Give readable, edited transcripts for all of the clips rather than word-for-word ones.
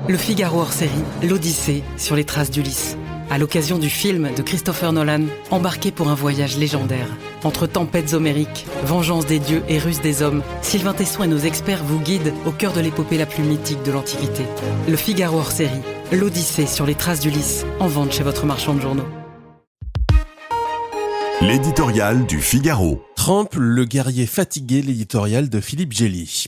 Le Figaro hors série, l'Odyssée sur les traces d'Ulysse. À l'occasion du film de Christopher Nolan, embarqué pour un voyage légendaire. Entre tempêtes homériques, vengeance des dieux et ruse des hommes, Sylvain Tesson et nos experts vous guident au cœur de l'épopée la plus mythique de l'Antiquité. Le Figaro hors série, l'Odyssée sur les traces d'Ulysse, en vente chez votre marchand de journaux. L'éditorial du Figaro. Trump, le guerrier fatigué, l'éditorial de Philippe Gély.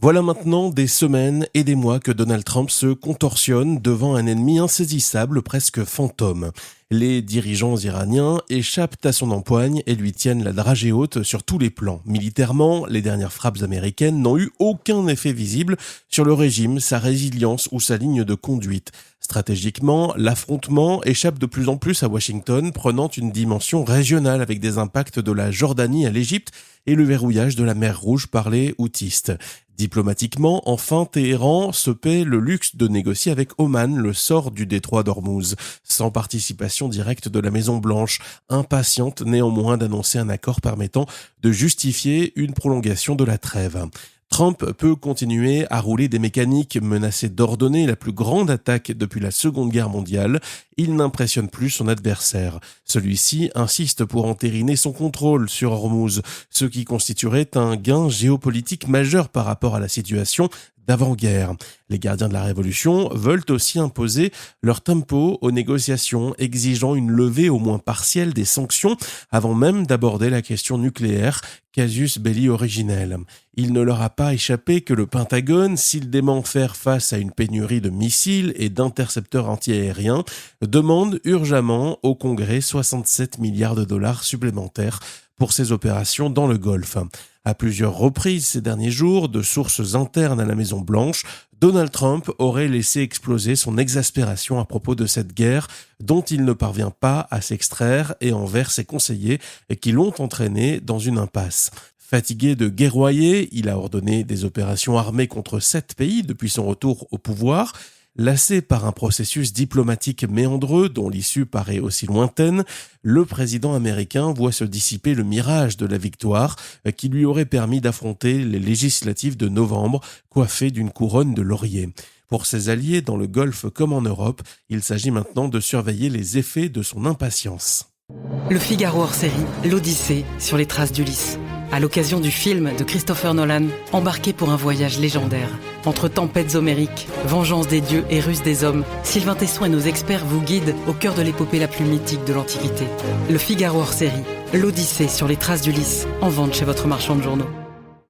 Voilà maintenant des semaines et des mois que Donald Trump se contorsionne devant un ennemi insaisissable, presque fantôme. Les dirigeants iraniens échappent à son empoigne et lui tiennent la dragée haute sur tous les plans. Militairement, les dernières frappes américaines n'ont eu aucun effet visible sur le régime, sa résilience ou sa ligne de conduite. Stratégiquement, l'affrontement échappe de plus en plus à Washington, prenant une dimension régionale avec des impacts de la Jordanie à l'Égypte et le verrouillage de la mer Rouge par les houthistes. Diplomatiquement, enfin, Téhéran se paie le luxe de négocier avec Oman le sort du détroit d'Ormuz, sans participation directe de la Maison-Blanche, impatiente néanmoins d'annoncer un accord permettant de justifier une prolongation de la trêve. Trump peut continuer à rouler des mécaniques menacées d'ordonner la plus grande attaque depuis la Seconde Guerre mondiale. Il n'impressionne plus son adversaire. Celui-ci insiste pour entériner son contrôle sur Ormuz, ce qui constituerait un gain géopolitique majeur par rapport à la situation d'avant-guerre. Les gardiens de la Révolution veulent aussi imposer leur tempo aux négociations, exigeant une levée au moins partielle des sanctions avant même d'aborder la question nucléaire, casus belli originel. Il ne leur a pas échappé que le Pentagone, s'il dément faire face à une pénurie de missiles et d'intercepteurs antiaériens, demande urgemment au Congrès 67 milliards de dollars supplémentaires pour ses opérations dans le Golfe. À plusieurs reprises ces derniers jours, de sources internes à la Maison-Blanche, Donald Trump aurait laissé exploser son exaspération à propos de cette guerre dont il ne parvient pas à s'extraire et envers ses conseillers qui l'ont entraîné dans une impasse. Fatigué de guerroyer, il a ordonné des opérations armées contre 7 pays depuis son retour au pouvoir. Lassé par un processus diplomatique méandreux dont l'issue paraît aussi lointaine, le président américain voit se dissiper le mirage de la victoire qui lui aurait permis d'affronter les législatives de novembre coiffées d'une couronne de laurier. Pour ses alliés dans le Golfe comme en Europe, il s'agit maintenant de surveiller les effets de son impatience. Le Figaro hors série, l'Odyssée sur les traces d'Ulysse. À l'occasion du film de Christopher Nolan, embarqué pour un voyage légendaire. Entre tempêtes homériques, vengeance des dieux et ruse des hommes, Sylvain Tesson et nos experts vous guident au cœur de l'épopée la plus mythique de l'Antiquité. Le Figaro hors série, l'Odyssée sur les traces d'Ulysse, en vente chez votre marchand de journaux.